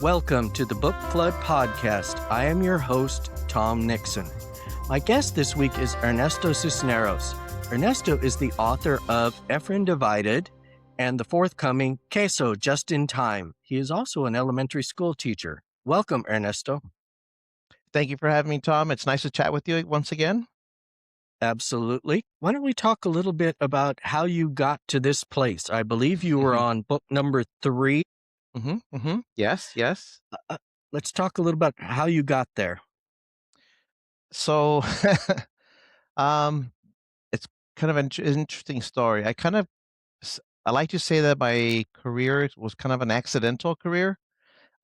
Welcome to the Book Flood Podcast. I am your host, Tom Nixon. My guest this week is Ernesto Cisneros. Ernesto is the author of E54 and the forthcoming Queso Just in Time. He is also an elementary school teacher. Welcome, Ernesto. Thank you for having me, Tom. It's nice to chat with you once again. Absolutely. Why don't we talk a little bit about how you got to this place? I believe you were on book number 3. Yes. Let's talk a little about how you got there. So, um, it's kind of an interesting story. I like to say that my career was kind of an accidental career.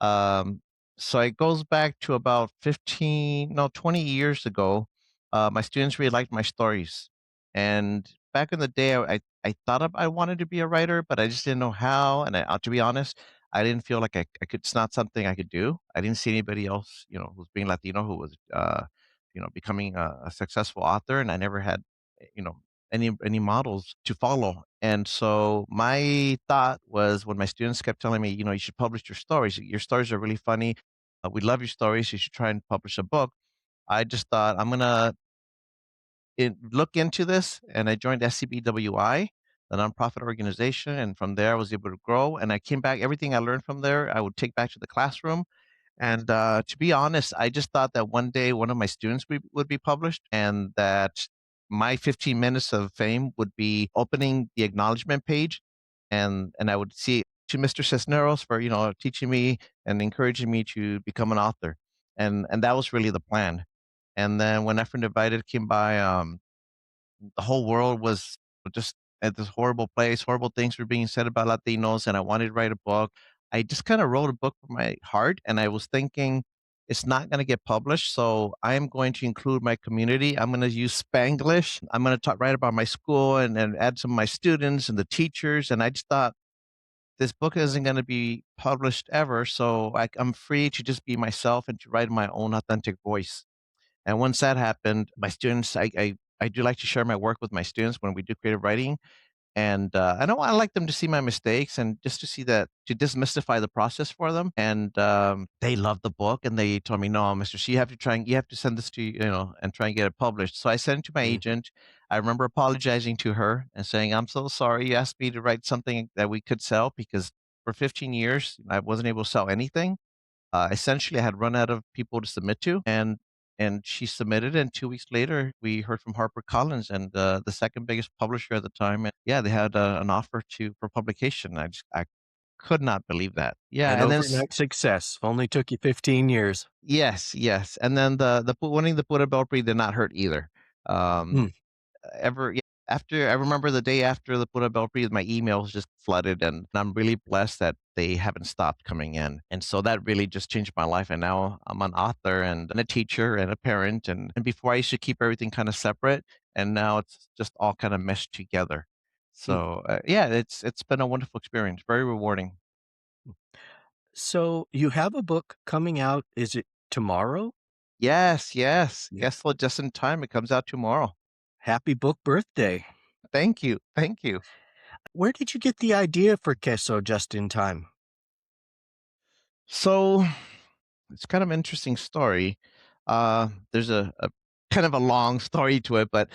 Um, so it goes back to about 20 years ago. My students really liked my stories. And back in the day, I thought I wanted to be a writer, but I just didn't know how. And to be honest, I didn't feel like I could, it's not something I could do. I didn't see anybody else, who's being Latino, who was, becoming a successful author. And I never had, you know, any models to follow. And so my thought was when my students kept telling me, you should publish your stories. Your stories are really funny. We love your stories. You should try and publish a book. I just thought I'm gonna look into this, and I joined SCBWI, the nonprofit organization, and from there I was able to grow. And I came back. Everything I learned from there, I would take back to the classroom. And to be honest, I just thought that one day one of my students would be published, and that my 15 minutes of fame would be opening the acknowledgement page, and I would see to Mr. Cisneros for teaching me and encouraging me to become an author, and that was really the plan. And then when Effort Divided came by, the whole world was just at this horrible place. Horrible things were being said about Latinos, and I wanted to write a book. I just kind of wrote a book from my heart, and I was thinking it's not going to get published, so I am going to include my community. I'm going to use Spanglish. I'm going to write about my school and add some of my students and the teachers. And I just thought this book isn't going to be published ever, so I'm free to just be myself and to write in my own authentic voice. And once that happened, my students, I do like to share my work with my students when we do creative writing. And I know I like them to see my mistakes and just to see that, to demystify the process for them. And they loved the book, and they told me, no, Mr. C, you have to send this to, and try and get it published. So I sent it to my Mm. agent. I remember apologizing to her and saying, I'm so sorry. You asked me to write something that we could sell, because for 15 years, I wasn't able to sell anything. Essentially, I had run out of people to submit to, and she submitted. And 2 weeks later, we heard from HarperCollins, and the second biggest publisher at the time. And yeah, they had an offer for publication. I could not believe that. Yeah, An and then overnight success. Only took you 15 years. yes, and then the winning the Pura Belpri did not hurt either. Um, Mm. ever yeah, after I remember the day after the Pura Belpri, my emails just flooded, and I'm really blessed that they haven't stopped coming in. And so that really just changed my life. And now I'm an author and a teacher and a parent. And before I used to keep everything kind of separate, and now it's just all kind of meshed together. Mm. So yeah, it's been a wonderful experience, very rewarding. So you have a book coming out. Is it tomorrow? Yes. Yeah. Guess what? Just in time. It comes out tomorrow. Happy book birthday. Thank you. Where did you get the idea for Queso Just in Time? So it's kind of an interesting story. There's a kind of a long story to it, but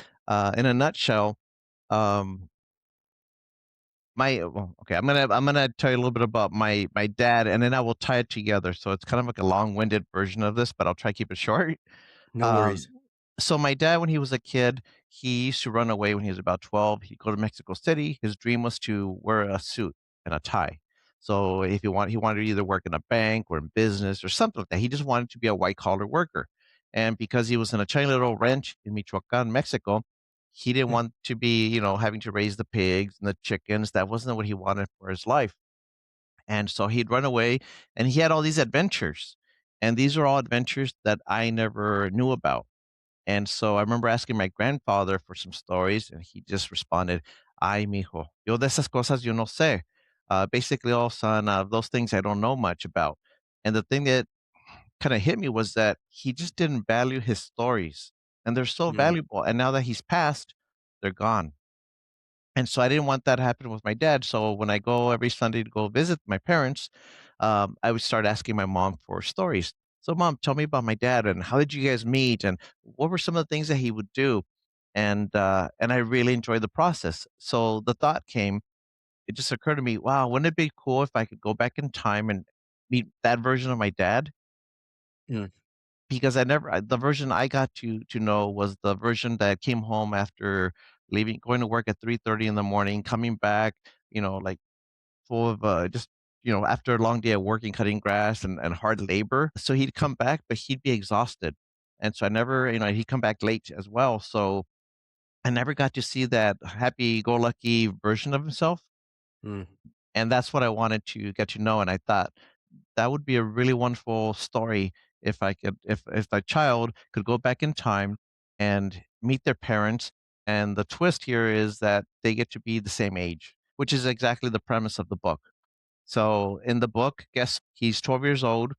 in a nutshell, um, okay, I'm gonna tell you a little bit about my dad, and then I will tie it together. So it's kind of like a long-winded version of this, but I'll try to keep it short. No Um, worries. so my dad, when he was a kid, he used to run away when he was about 12. He'd go to Mexico City. His dream was to wear a suit and a tie. So if he wanted to either work in a bank or in business or something like that. He just wanted to be a white collar worker. And because he was in a tiny little ranch in Michoacan, Mexico, he didn't Mm. want to be, having to raise the pigs and the chickens. That wasn't what he wanted for his life. And so he'd run away, and he had all these adventures. And these are all adventures that I never knew about. And so I remember asking my grandfather for some stories, and he just responded, "Ay, mijo, yo de esas cosas yo no sé." Basically, "Oh, son, those things I don't know much about." And the thing that kind of hit me was that he just didn't value his stories, and they're so Mm. valuable. And now that he's passed, they're gone. And so I didn't want that to happen with my dad. So when I go every Sunday to go visit my parents, I would start asking my mom for stories. So, mom, tell me about my dad and how did you guys meet and what were some of the things that he would do? And I really enjoyed the process. So the thought came, it just occurred to me, wow, wouldn't it be cool if I could go back in time and meet that version of my dad? Mm, Because the version I got to know was the version that came home after leaving going to work at 3:30 in the morning, coming back, like, full of, just, after a long day of working, cutting grass and hard labor. So he'd come back, but he'd be exhausted. And so I never he'd come back late as well, so I never got to see that happy-go-lucky version of himself, mm, and that's what I wanted to get to know, and I thought that would be a really wonderful story if I could if a child could go back in time and meet their parents, and the twist here is that they get to be the same age, which is exactly the premise of the book. So in the book, guess he's 12 years old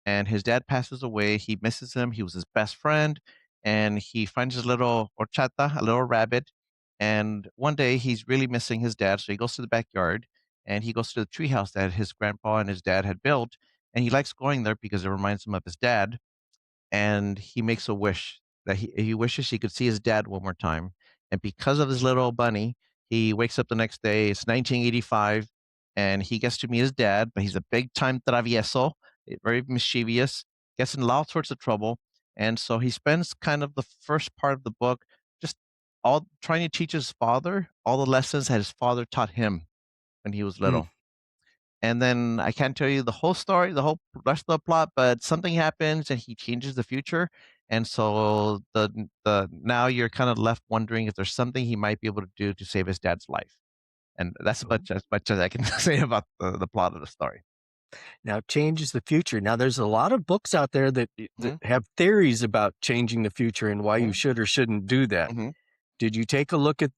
and his dad passes away. He misses him. He was his best friend and he finds his little horchata, a little rabbit. And one day he's really missing his dad. So he goes to the backyard and he goes to the treehouse that his grandpa and his dad had built. And he likes going there because it reminds him of his dad and he makes a wish that he wishes he could see his dad one more time. And because of his little bunny, he wakes up the next day. It's 1985, and he gets to meet his dad, but he's a big time travieso, very mischievous, gets in all sorts of trouble. And so he spends kind of the first part of the book just all trying to teach his father all the lessons that his father taught him when he was mm. little. And then I can't tell you the whole story, the whole rest of the plot, but something happens and he changes the future. And so the now you're kind of left wondering if there's something he might be able to do to save his dad's life. And that's Oh. as much as I can say about the plot of the story. Now, change is the future. Now, there's a lot of books out there that Mhm, have theories about changing the future and why you mhm, should or shouldn't do that. mhm. Did you take a look at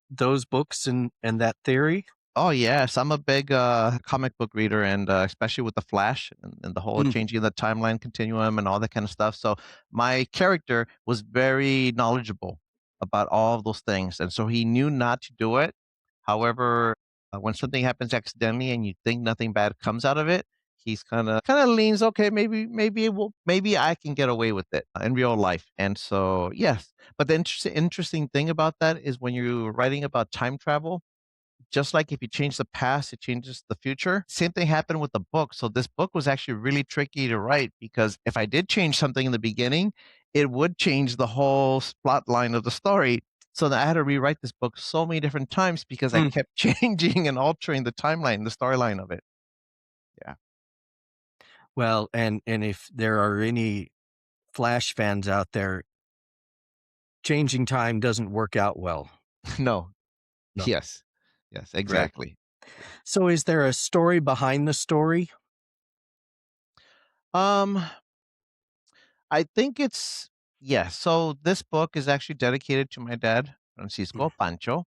those books and that theory? Oh, yes. I'm a big, comic book reader and, especially with The Flash and the whole Mm, changing the timeline continuum and all that kind of stuff. So my character was very knowledgeable about all of those things, and so he knew not to do it. However, when something happens accidentally and you think nothing bad comes out of it, he's kinda leans, "Okay, maybe I can get away with it in real life." And so, yes. But the interesting thing about that is when you're writing about time travel, just like if you change the past, it changes the future. Same thing happened with the book. So this book was actually really tricky to write because if I did change something in the beginning, it would change the whole plot line of the story. So that I had to rewrite this book so many different times because I mm. kept changing and altering the timeline, the storyline of it. Yeah. Well, and if there are any Flash fans out there, changing time doesn't work out well. No. No. Yes. Yes, Right. exactly. So is there a story behind the story? Um, I think it's yes. So this book is actually dedicated to my dad, Mm. Francisco Pancho.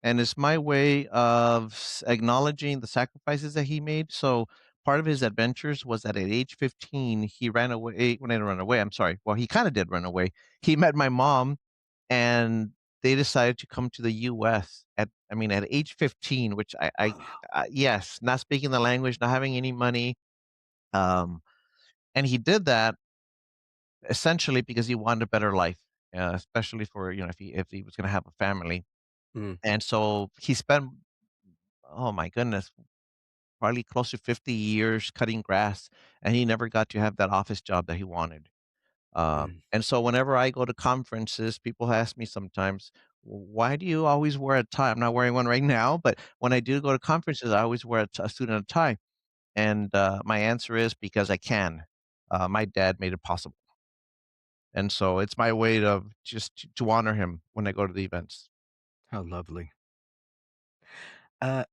And it's my way of acknowledging the sacrifices that he made. So part of his adventures was that at age 15, he ran away. When I didn't run away, I'm sorry. Well, he kind of did run away. He met my mom, and they decided to come to the U.S. at age 15, which yes, not speaking the language, not having any money, um, and he did that essentially because he wanted a better life, especially for if he was going to have a family. Mm, And so he spent, oh my goodness, probably close to 50 years cutting grass, and he never got to have that office job that he wanted. mm. And so whenever I go to conferences, people ask me sometimes, Why do you always wear a tie?" I'm not wearing one right now, but when I do go to conferences, I always wear a suit and a tie. And my answer is because I can. My dad made it possible. And so it's my way of just to honor him when I go to the events. How lovely. Uh,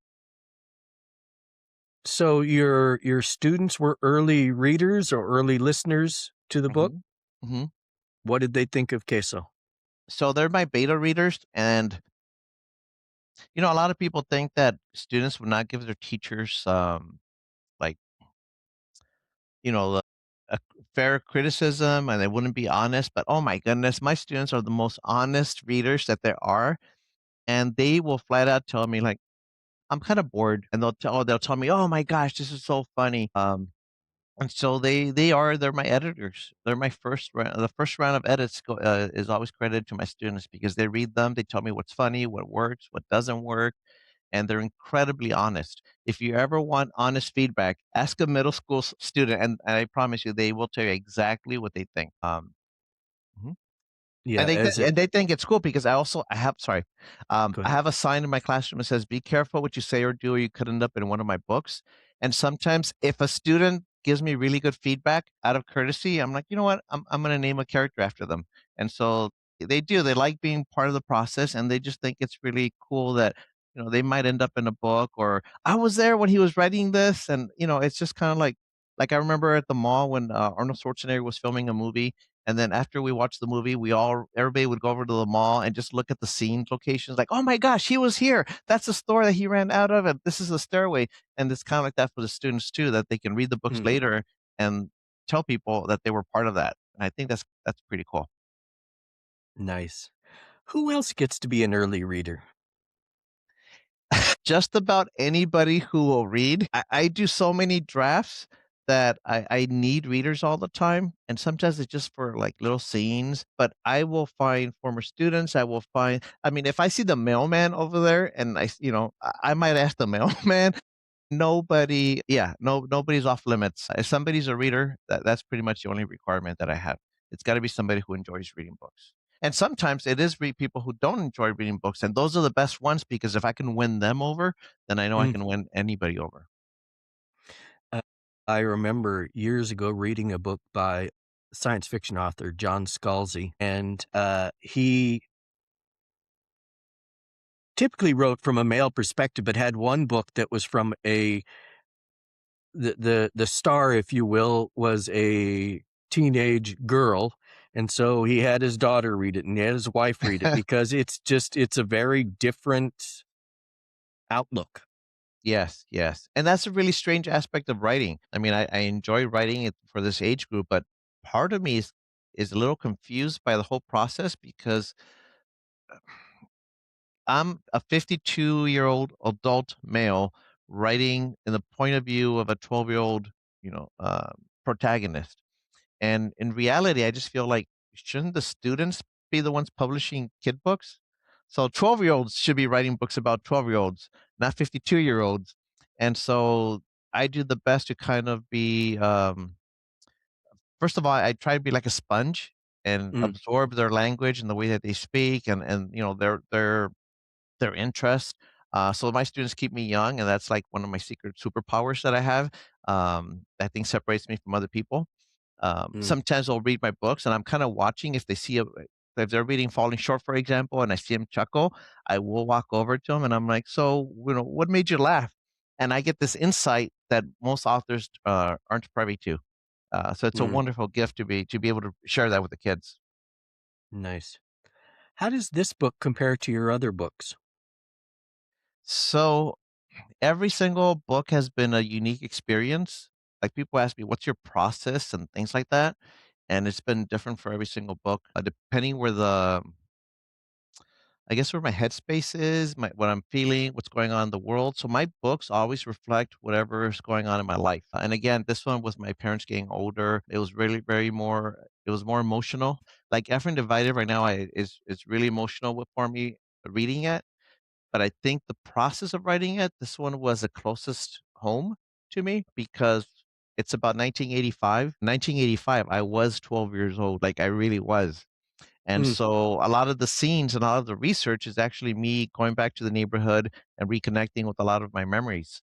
so your students were early readers or early listeners to the book? Hmm. Hmm. What did they think of Queso? So they're my beta readers, and a lot of people think that students would not give their teachers, like, a fair criticism and they wouldn't be honest. But oh my goodness, my students are the most honest readers that there are. and they will flat out tell me, like, "I'm kinda bored," and they'll tell me, "Oh my gosh, this is so funny." And so they're my editors. They're my first round of edits is always credited to my students because they read them, they tell me what's funny, what works, what doesn't work, and they're incredibly honest. If you ever want honest feedback, ask a middle school student, and I promise you, they will tell you exactly what they think. Mhm. Yeah, as it And they think it's cool because I have sorry, go I ahead. have a sign in my classroom that says, "Be careful what you say or do, or you could end up in one of my books." And sometimes if a student gives me really good feedback out of courtesy, I'm like, "You know what? I'm gonna name a character after them." And so they do. They like being part of the process, and they just think it's really cool that, they might end up in a book, or, "I was there when he was writing this," and, it's just kinda like I remember at the mall when, Arnold Schwarzenegger was filming a movie, and then after we watched the movie, everybody would go over to the mall and just look at the scene locations like, "Oh my gosh, he was here. That's the store that he ran out of, and this is the stairway." And it's kinda like that for the students too, that they can read the books Mhm. later and tell people that they were part of that. And I think that's pretty cool. Nice. Who else gets to be an early reader? Just about anybody who will read. I do so many drafts that I need readers all the time, and sometimes it's just for, like, little scenes, but I will find former students, I mean, if I see the mailman over there and I might ask the mailman. Nobody's off limits. If somebody's a reader, that's pretty much the only requirement that I have. It's gotta be somebody who enjoys reading books. And sometimes it is people who don't enjoy reading books, and those are the best ones because if I can win them over, then I know I Mm. can win anybody over. Uh, I remember years ago reading a book by science fiction author John Scalzi, and he typically wrote from a male perspective, but had one book that was from a the star, if you will, was a teenage girl, and so he had his daughter read it, and he had his wife read it because it's a very different outlook. Yes, yes, and that's a really strange aspect of writing. I mean, I enjoy writing it for this age group, but part of me is a little confused by the whole process because I'm a 52-year-old adult male writing in the point of view of a 12-year-old, protagonist. And in reality, I just feel like, shouldn't the students be the ones publishing kid books? So 12-year-olds should be writing books about 12-year-olds, not 52-year-olds. And so I do the best to kind of be, first of all, I try to be like a sponge and Mm, absorb their language and the way that they speak and their interest. So my students keep me young, and that's like one of my secret superpowers that I have. I think separates me from other people. mm, Sometimes they'll read my books, and I'm kind of watching if they're reading Falling Short, for example, and I see them chuckle, I will walk over to them and I'm like, "So, what made you laugh?" And I get this insight that most authors aren't privy to. So it's a mm, wonderful gift to be able to share that with the kids. nice. How does this book compare to your other books? So every single book has been a unique experience. Like, people ask me, "What's your process?" and things like that, and it's been different for every single book, depending where I guess where my headspace is, what I'm feeling, what's going on in the world. So my books always reflect whatever is going on in my life. And again, this one with my parents getting older, it was really it was more emotional. Like Effort Divided right now, is really emotional for me reading it. But I think the process of writing it, this one was the closest home to me because it's about 1985. 1985, I was 12 years old, like, I really was. And Mm, so a lot of the scenes and a lot of the research is actually me going back to the neighborhood and reconnecting with a lot of my memories.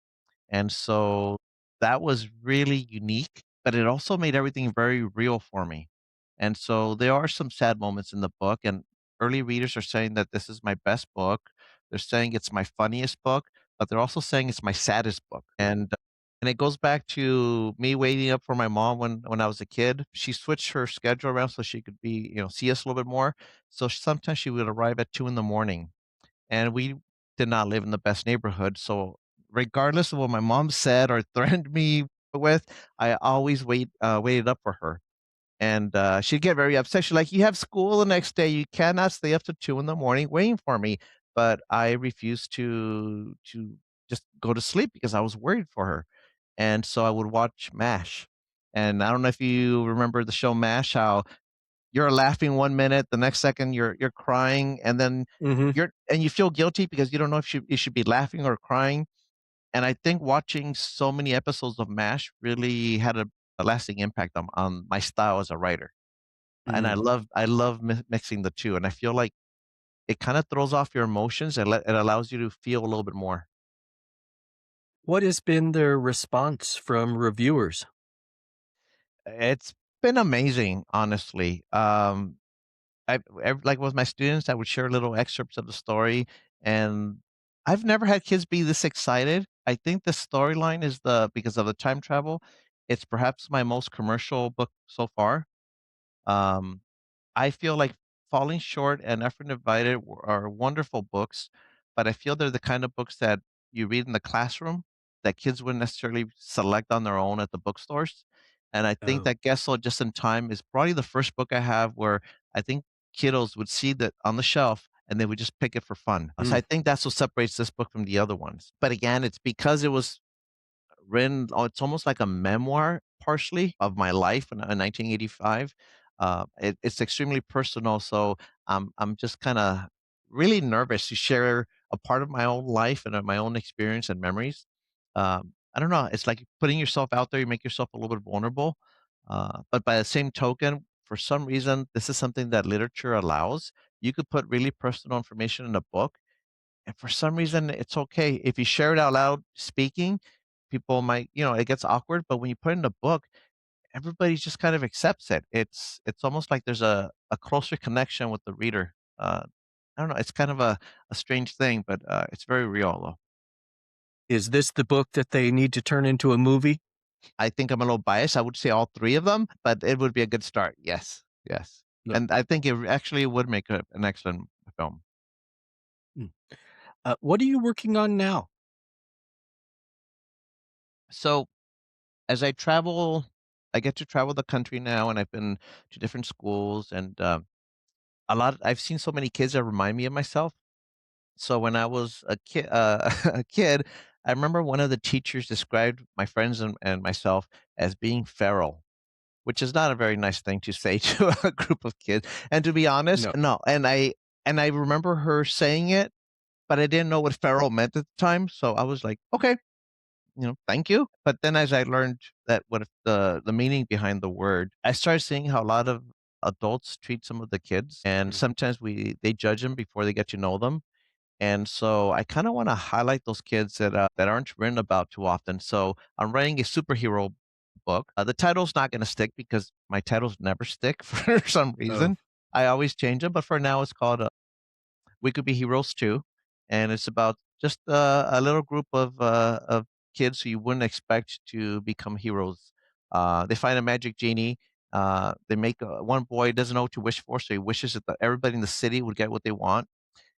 And so that was really unique, but it also made everything very real for me. And so there are some sad moments in the book, and early readers are saying that this is my best book. They're saying it's my funniest book, but they're also saying it's my saddest book. And it goes back to me waiting up for my mom when I was a kid. She switched her schedule around so she could see us a little bit more. So sometimes she would arrive at 2 in the morning and we did not live in the best neighborhood. So regardless of what my mom said or threatened me with, I always waited up for her. And she'd get very upset. She's like, "You have school the next day. You cannot stay up to 2 in the morning waiting for me." but I refused to just go to sleep because I was worried for her, and so I would watch MASH. And I don't know if you remember the show MASH, how you're laughing 1 minute, the next second you're crying, and then Hmm. you feel guilty because you don't know if you should be laughing or crying. And I think watching so many episodes of MASH really had a lasting impact on my style as a writer. And Mm. I love mixing the 2, and I feel like it kinda throws off your emotions and it allows you to feel a little bit more. What has been the response from reviewers? It's been amazing, honestly. Like with my students, I would share little excerpts of the story, and I've never had kids be this excited. I think the storyline is because of the time travel, it's perhaps my most commercial book so far. Um, I feel like Falling Short and Effort Divided are wonderful books, but I feel they're the kind of books that you read in the classroom that kids wouldn't necessarily select on their own at the bookstores. And I think Oh. that Guess Just in Time is probably the first book I have where I think kiddos would see that on the shelf and they would just pick it for fun. So Mm. I think that's what separates this book from the other ones. But again, it's because it was written it's almost like a memoir partially of my life in 1985. It's extremely personal, so I'm just kinda really nervous to share a part of my own life and, my own experience and memories. I don't know, it's like putting yourself out there, you make yourself a little bit vulnerable, but by the same token, for some reason, this is something that literature allows. You could put really personal information in a book, and for some reason, it's okay. If you share it out loud speaking, people might it gets awkward, but when you put it in a book, everybody just kind of accepts it. It's almost like there's a closer connection with the reader. I don't know, it's kind of a strange thing, but, it's very real, though. Is this the book that they need to turn into a movie? I think I'm a little biased. I would say all 3 of them, but it would be a good start. Yes, yes. No. And I think it actually would make an excellent film. Mm. What are you working on now? So as I get to travel the country now, and I've been to different schools, and I've seen so many kids that remind me of myself. So when I was a kid, I remember one of the teachers described my friends and myself as being feral, which is not a very nice thing to say to a group of kids. And to be honest, No. no. And I remember her saying it, but I didn't know what feral meant at the time. So I was like, okay, thank you. But then as I learned that what the meaning behind the word, I started seeing how a lot of adults treat some of the kids, and Mm. sometimes they judge them before they get to know them. And so I kind of want to highlight those kids that aren't written about too often. So I'm writing a superhero book. The title's not going to stick because my titles never stick for some Oh. reason. I always change them, but for now it's called We Could Be Heroes Too, and it's about just a little group of kids who you wouldn't expect to become heroes. They find a magic genie. They make one boy doesn't know what to wish for, so he wishes that everybody in the city would get what they want.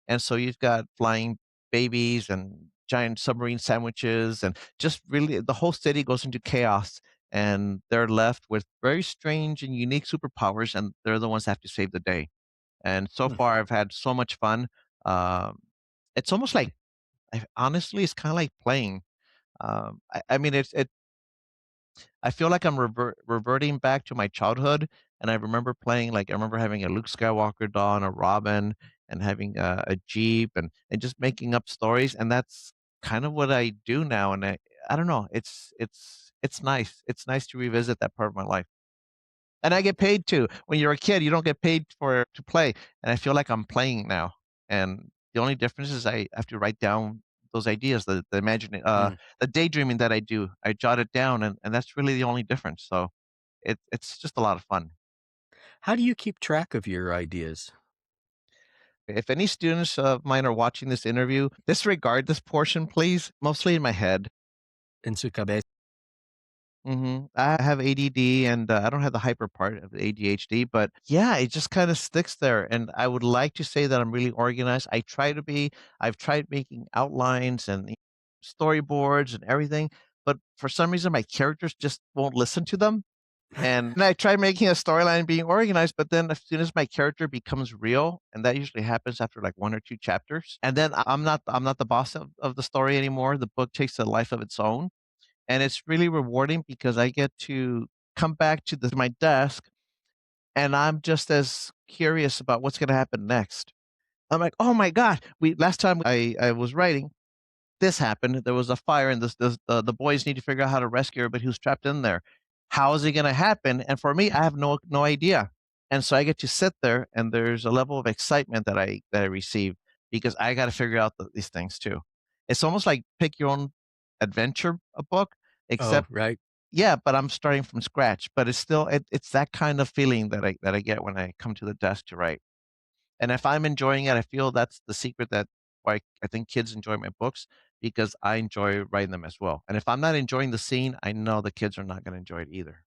And so you've got flying babies and giant submarine sandwiches, and just really the whole city goes into chaos. And they're left with very strange and unique superpowers, and they're the ones that have to save the day. And so Mm. far, I've had so much fun. Um, it's almost like, honestly, it's kind of like playing. I mean, I feel like I'm reverting back to my childhood, and I remember playing I remember having a Luke Skywalker doll and a Robin, and having a Jeep, and just making up stories, and that's kind of what I do now. And I don't know, it's nice. It's nice to revisit that part of my life. And I get paid too. When you're a kid, you don't get paid to play, and I feel like I'm playing now. And the only difference is I have to write down those ideas, Mm. the daydreaming that I do. I jot it down, and that's really the only difference. So it's just a lot of fun. How do you keep track of your ideas? If any students of mine are watching this interview, disregard this portion, please. Mostly in my head. In su cabeza? I have ADD, and I don't have the hyper part of the ADHD, but yeah, it just kind of sticks there. And I would like to say that I'm really organized. I try to be. I've tried making outlines and storyboards and everything, but for some reason, my characters just won't listen to them. And I try making a storyline being organized, but then as soon as my character becomes real, and that usually happens after like 1 or 2 chapters, and then I'm not the boss of the story anymore. The book takes a life of its own, and it's really rewarding because I get to come back to my desk, and I'm just as curious about what's gonna happen next. I'm like, "Oh my god, we last time I was writing, this happened. There was a fire, and the boys need to figure out how to rescue everybody who's trapped in there. How is it gonna happen?" And for me, I have no idea. And so I get to sit there, and there's a level of excitement that I receive because I gotta figure out these things too. It's almost like pick your own adventure, a book, Oh, except right. yeah, but I'm starting from scratch. But it's still it's that kind of feeling that I get when I come to the desk to write. And if I'm enjoying it, I feel that's the secret that why I think kids enjoy my books because I enjoy writing them as well. And if I'm not enjoying the scene, I know the kids are not gonna enjoy it either.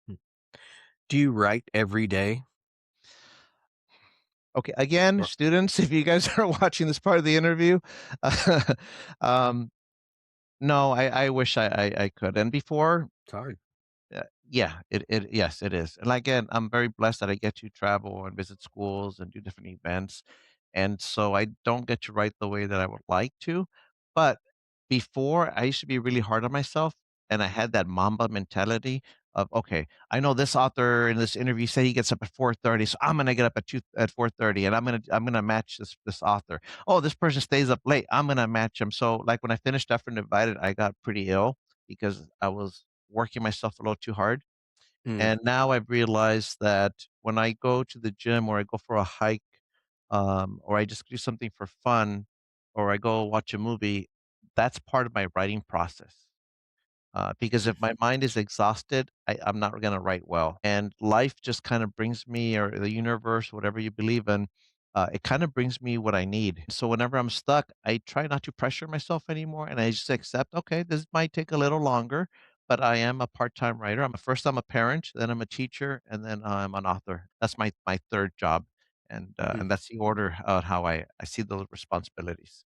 Hmm. Do you write every day? Okay, again, Or students, if you guys are watching this part of the interview, um, no, I wish I could. And before, it's hard. yeah, it yes, it is. And again, I'm very blessed that I get to travel and visit schools and do different events. And so I don't get to write the way that I would like to. But before, I used to be really hard on myself, and I had that Mamba mentality of, okay, I know this author in this interview said he gets up at 4:30, so I'm gonna get up at 4:30, and I'm gonna match this author. Oh, this person stays up late. I'm gonna match him. So like when I finished After Divided, I got pretty ill because I was working myself a little too hard. Mm, And now I've realized that when I go to the gym or I go for a hike, or I just do something for fun, or I go watch a movie, that's part of my writing process. Because if my mind is exhausted, I'm not going to write well. And life just kind of brings me, or the universe, whatever you believe in, it kind of brings me what I need. So whenever I'm stuck, I try not to pressure myself anymore, and I just accept, okay, this might take a little longer, but I am a part-time writer. I'm a parent, then I'm a teacher, and then I'm an author. That's my third job, mm. and that's the order of how I see the responsibilities.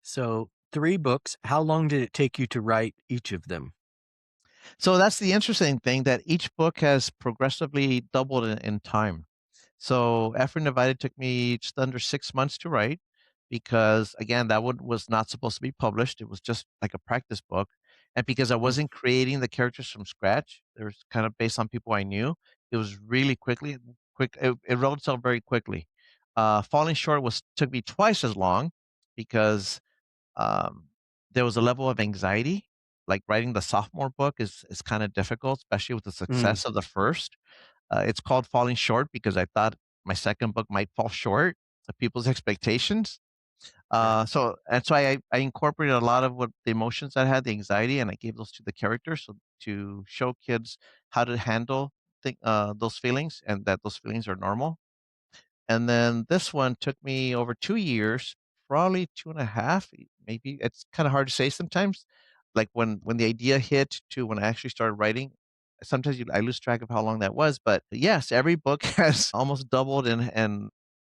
So, 3 books. How long did it take you to write each of them? So that's the interesting thing that each book has progressively doubled in time. So Effort Divided took me just under 6 months to write because again, that one was not supposed to be published. It was just like a practice book. And because I Mm, wasn't creating the characters from scratch, they were kind of based on people I knew. It was really quick. It wrote itself very quickly. Falling Short was took me twice as long because um, there was a level of anxiety. Like writing the sophomore book is kind of difficult, especially with the mm, success of the first. It's called Falling Short because I thought my second book might fall short of people's expectations. right. So I incorporated a lot of what the emotions I had, the anxiety, and I gave those to the characters so to show kids how to handle those feelings and that those feelings are normal. And then this one took me over 2 years, probably 2.5, maybe. It's kinda hard to say sometimes, like, when the idea hit to when I actually started writing, sometimes I lose track of how long that was, but yes, every book has almost doubled in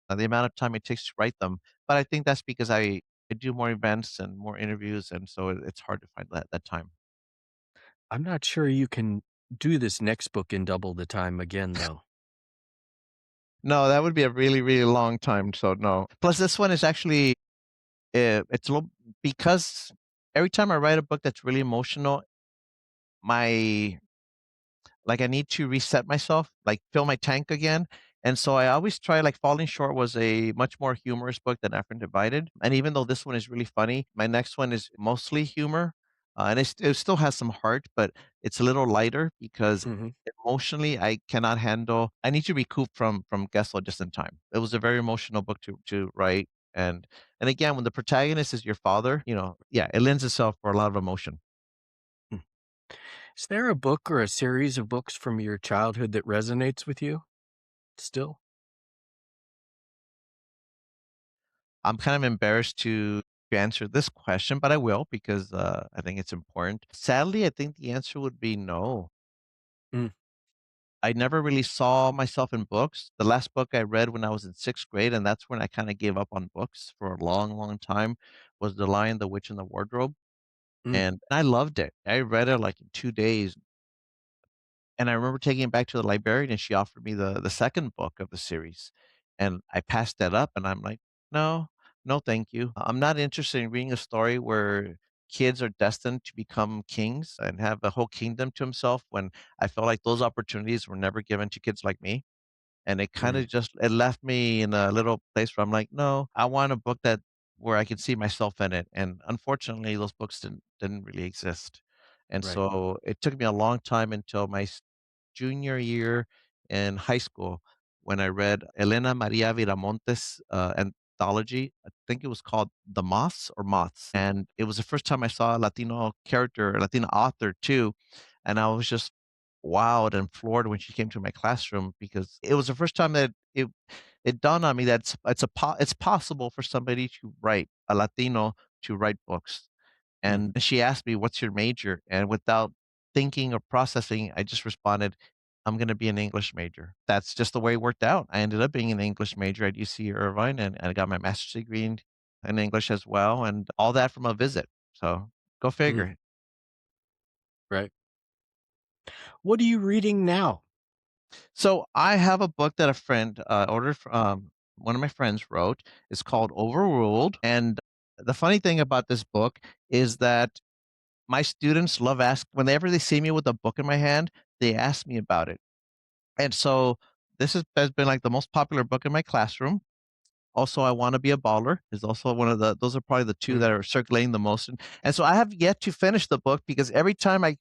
the amount of time it takes to write them, but I think that's because I do more events and more interviews, and so it's hard to find that time. I'm not sure you can do this next book in double the time again, though. No, that would be a really, really long time, so no. Plus, this one is actually, it's a little because every time I write a book that's really emotional, my like, I need to reset myself, like, fill my tank again, and so I always try like, Falling Short was a much more humorous book than After Divided, and even though this one is really funny, my next one is mostly humor, and it still has some heart, but it's a little lighter because Mhm. emotionally, I need to recoup from Gessel just in time. It was a very emotional book to write, and again, when the protagonist is your father, yeah, it lends itself for a lot of emotion. Mm. Is there a book or a series of books from your childhood that resonates with you still? I'm kind of embarrassed to answer this question, but I will because, I think it's important. Sadly, I think the answer would be no. Mm, I never really saw myself in books. The last book I read when I was in 6th grade, and that's when I kinda gave up on books for a long, long time, was The Lion, the Witch, and the Wardrobe, mm. and I loved it. I read it, like, in 2 days. And I remember taking it back to the librarian, and she offered me the second book of the series, and I passed that up, and I'm like, "No, no, thank you. I'm not interested in reading a story where kids are destined to become kings and have a whole kingdom to himself when I felt like those opportunities were never given to kids like me." And it kinda Right. just it left me in a little place where I'm like, "No, I want a book that where I can see myself in it," and unfortunately, those books didn't really exist. And Right. so it took me a long time until my junior year in high school when I read Elena Maria Viramontes' anthology. I think it was called The Moths or Moths, and it was the first time I saw a Latino character, a Latino author too, and I was just wowed and floored when she came to my classroom because it was the first time that it dawned on me that it's possible for somebody to write a Latino to write books. And Mhm. she asked me, "What's your major?" And without thinking or processing, I just responded, "I'm gonna be an English major." That's just the way it worked out. I ended up being an English major at UC Irvine, and I got my master's degree in English as well, and all that from a visit. So, go Mm. figure. Right. What are you reading now? So, I have a book that a friend, ordered one of my friends wrote. It's called Overruled, and the funny thing about this book is that my students love ask whenever they see me with a book in my hand, they ask me about it. And so has been like the most popular book in my classroom. Also, I Wanna Be a Baller is also one of the those are probably the 2 Mm. that are circulating the most, and so I have yet to finish the book because every time I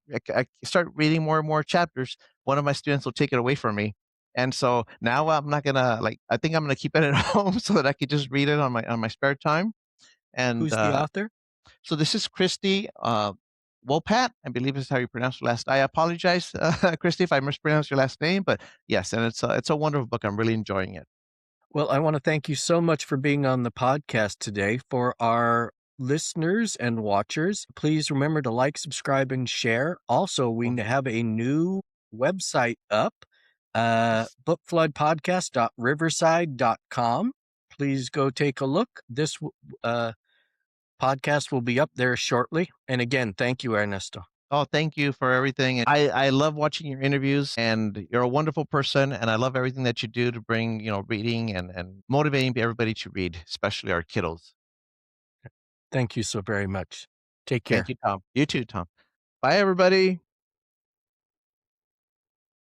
start reading more and more chapters, one of my students will take it away from me, and so now I'm not gonna like, I think I'm gonna keep it at home so that I could just read it on my spare time, and, Who's the author? so this is Christy, Wopat, I believe is how you pronounce her last. I apologize, Christy, if I mispronounced your last name, but yes, and it's a wonderful book. I'm really enjoying it. Well, I want to thank you so much for being on the podcast today. For our listeners and watchers, please remember to like, subscribe, and share. Also, we Well, have a new website up, bookfloodpodcast.riverside.com. Please go take a look. This podcast will be up there shortly. And again, thank you, Ernesto. oh, thank you for everything. I love watching your interviews, and you're a wonderful person, and I love everything that you do to bring, reading and motivating everybody to read, especially our kiddos. Thank you so very much. Take Thank care. you, Tom. You too, Tom. Bye, everybody.